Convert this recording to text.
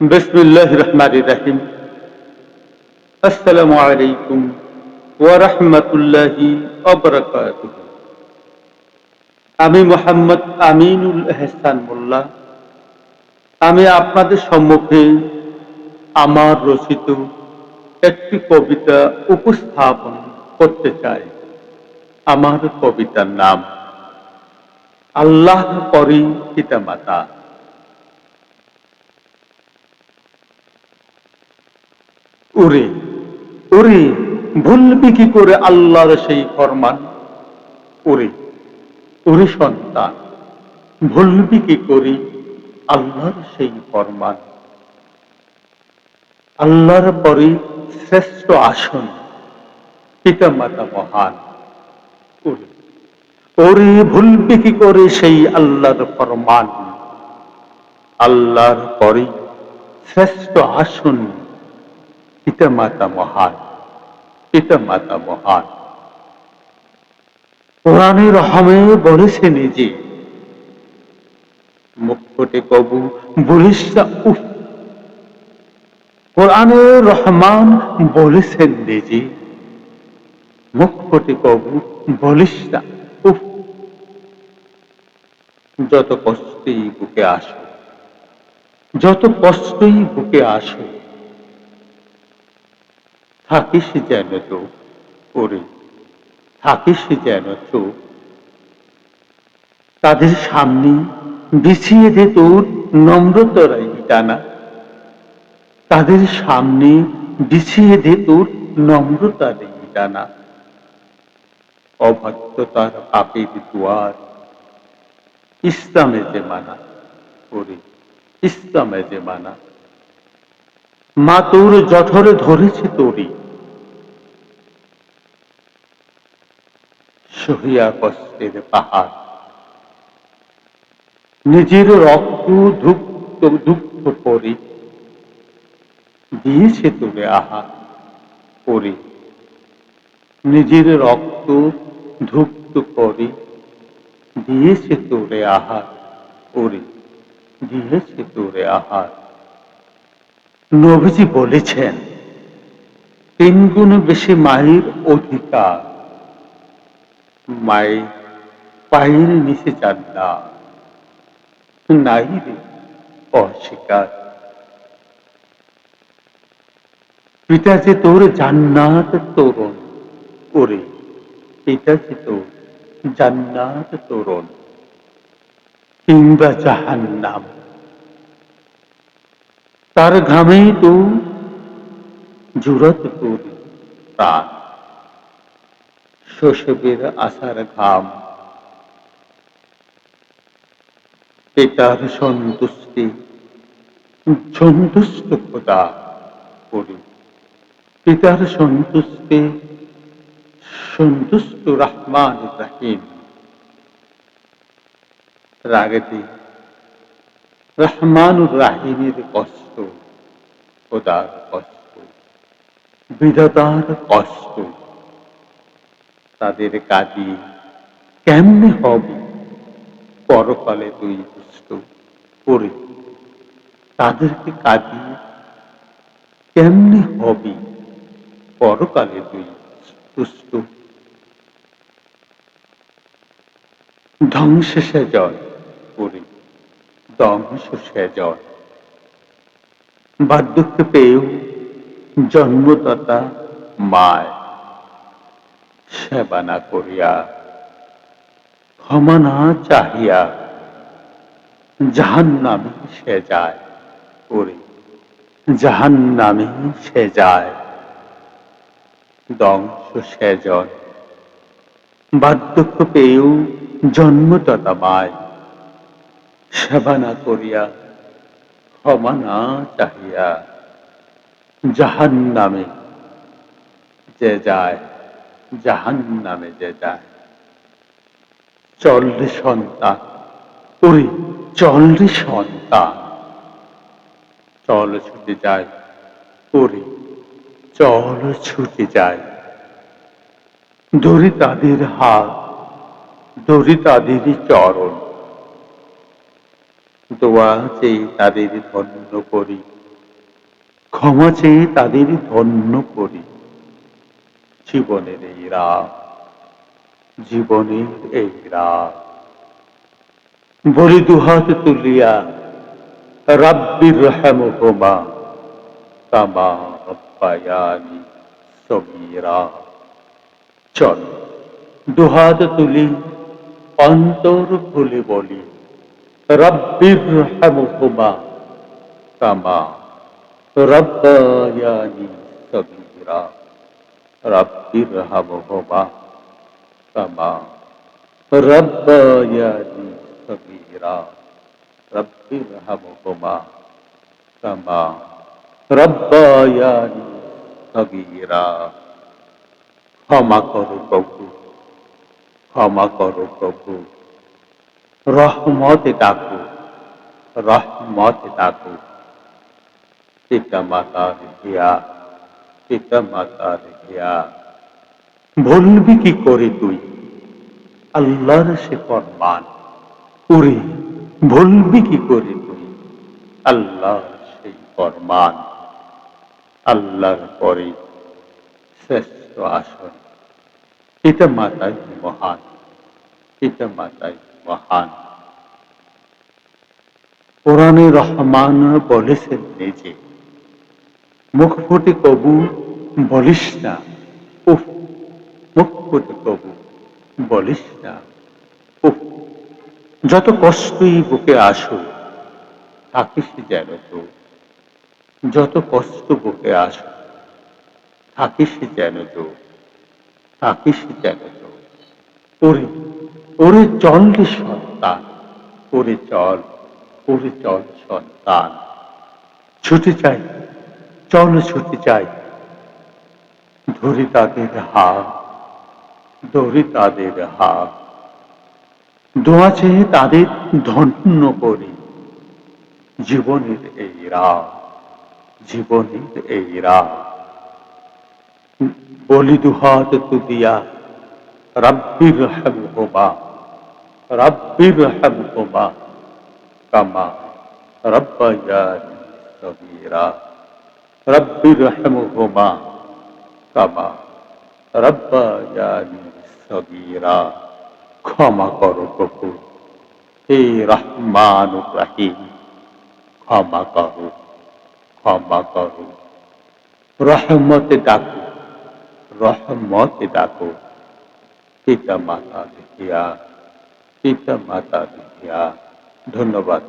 বিসমিল্লাহির রহমানির রহিম। আসসালামু আলাইকুম ওয়া রাহমাতুল্লাহি ওয়া বারাকাতুহু। আমি মোহাম্মদ আমিনুল এহসান মোল্লা। আমি আপনাদের সম্মুখে আমার রচিত একটি কবিতা উপস্থাপন করতে চাই। আমার কবিতার নাম আল্লাহ পরই পিতামাতা। ওরে ওরে ভুলবি কি করে আল্লাহর সেই ফরমান। ওরে ওরে সন্তান, ভুলবি কি করে আল্লাহর সেই ফরমান। আল্লাহর পরে শ্রেষ্ঠ আসন পিতামাতা মহান। ওরে ওরে ভুলবি কি করে সেই আল্লাহর ফরমান। আল্লাহর পরে শ্রেষ্ঠ আসন পিতামাতা মহান, পিতামাতা মহান। কোরআনে রহমে বলেছে নিজে, মুখ ফুটে কবু বলিস না উফ। কোরআনে রহমান বলেছেন নিজে, মুখ ফুটে কবু বলিস না উফ। যত কষ্টই বুকে আসো, যত কষ্টই বুকে আসো, থাকিস যেন তো ওরে, থাকিস যেন তো। তাদের সামনে বিছিয়ে দে তোর নম্রতারাই ডানা। তাদের সামনে বিছিয়ে দে তোর নম্রতারাই ডানা। অভদ্রতার পাপের দুয়ার ইসলামে যে মানা। ওরে ইসলামে যে মানা। মা তোর জঠরে ধরেছে তোরই, সহিয়া কষ্টের পাহাড়। নিজের রক্ত দুঃখ পরে দিয়েছে তোরে আহার। পরে নিজের রক্ত ধুপ্ত করে দিয়েছে তোরে আহার। ওরে দিয়েছে তোরে আহার। নবীজি বলেছেন, 3 গুণ বেশি মায়ের অধিকার, মায়ের পায়ের নিচে জান্নাত, নাই রে অস্বীকার। পিতা যে তোর জান্নাত তোরণ। ওরে পিতা যে তোর জান্নাত তোরণ, কিংবা জাহান্নাম। তার ঘামেই তো জুরত তোর প্রাণ। শৈশবের আশার ঘাম, পিতার সন্তুষ্টি সন্তুষ্ট খোদা। করি পিতার সন্তুষ্টি সন্তুষ্ট রহমান রাহিম। রাগেতে রহমানুর রাহিমের কষ্ট, খোদার কষ্ট, বিধাতার কষ্ট। তাদের কাঁদিয়ে কেমনে হবে পরকালে তুই দুষ্ট। করে তাদেরকে কাঁদিয়ে কেমনে হবে পরকালে তুই দুষ্ট। ধ্বংস সে জয় করে ধ্বংস সে জয়। বার্ধক্য পেয়েও জন্মদাতা মায় সেবা না করিয়া, ক্ষমা না চাহিয়া জাহান্নামে সে যায়। ওরে জাহান্নামে সে যায়। ধ্বংস সে জয়। বার্ধক্য পেয়েও জন্মদাতা মায় সেবা না করিয়া, ক্ষমা না চাহিয়া জাহান্নামে যে যায়, জাহান্নামে যে যায়। চল রে সন্তান, ওরে চল রে সন্তান, চল ছুটে যায়। ওরে চল ছুটে যায়। ধরি তাদের হাত, ধরি তাদেরই চরণ, দোয়া চেয়ে তাদের ধন্য করি। ক্ষমা চেয়ে তাদের ধন্য করি। জীবনের এই রাত, জীবনের এই রাত, বলি দুহাত তুলিয়া রাব্বির রহমহুমা কামা রব্বায়ানি সগীরা। চল দুহাত তুলি, অন্তর খুলে বলি, রাব্বির রহমহুমা কামা রব্বায়ানি সগীরা। রাব্বির রহমহুমা কামা রব্বায়ানি সগীরা। রাব্বির রহমহুমা কামা রব্বায়ানি সগীরা। ক্ষমা করো প্রভু, ক্ষমা করো প্রভু, রহমতে ডাকো, রহমতে ডাকো। পিতা মাতার হিয়া, পিতা মাতার হিয়া, বলবি কি করে তুই আল্লাহর সে ফরমান? ওরে বলবি কি করে তুই আল্লাহর সেই ফরমান? আল্লাহর পরে শ্রেষ্ঠ আসন, পিতা মাতাই মহান, পিতা মাতাই মহান। কোরআনে রহমান বলেছেন নিজে, মুখ ফুটে কবু বলিস না উফ, মুখ ফুটে কবু বলিস না উফ। যত কষ্টই বুকে আসুক থাকিস যেন তো, যত কষ্ট বুকে আসুক থাকিস যেন তো, থাকিস যেন তো। ওরে ওরে চল রে সন্তান, ওরে চল, ওরে চল সন্তান। ছুটে চাই, চল ছুটে চাই, ধরি তাদের হাত, ধরি তাদের হাত, দোয়া চেয়ে তাদের ধন্য করি। জীবনের এই রাত, জীবনের এই রাত, বলি দুহাত তুলিয়া রাব্বির রহমহুমা, রাব্বির রহমহুমা কামা রব্বায়ানি সগীরা। রাব্বির রহমহুমা কামা রব্বায়ানি সগীরা। ক্ষমা করো প্রভু, হে রহমান রাহিম, ক্ষমা করো, ক্ষমা করো। রহমতে ডাকো, রহমতে ডাকো। পিতা মাতা দেখিয়া, পিতা মাতা দেখিয়া। ধন্যবাদ।